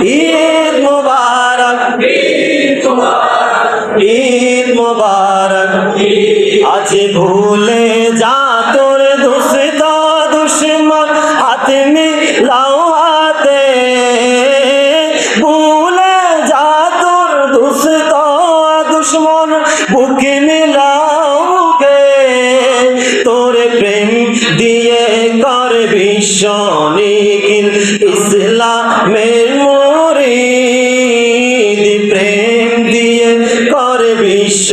ঈদ মুবারক, ঈদ মুবারক। আজ ভুলে যা তোর দুষ্ট দুশ্মন, হাত মিলাও হাতে। ভুলে যা তোর দুষ্ট দুশ্মন, বুকে মিলাও বুকে। তোর প্রেম দিয়ে কর বিশ্ব নিখিল ইসলামের মুরিদ। প্রেম দিয়ে কর বিশ্ব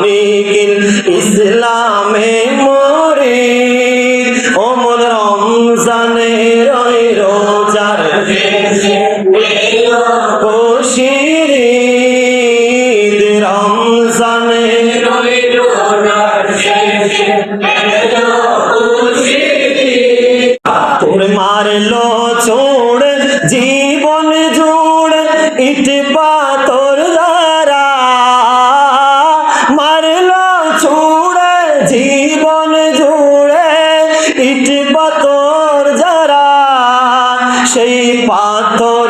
নিখিল ইসলামের মুরিদ। ওমন রমজানের ওই রোজার খুশির ঈদ, রমজানের ওই রোজার তোর মারলো ছোড় জীবন জুড়ে ইট পাথর যারা, মারলো ছুড়ে জীবন জুড়ে ইট পাথর যারা। সেই পাথর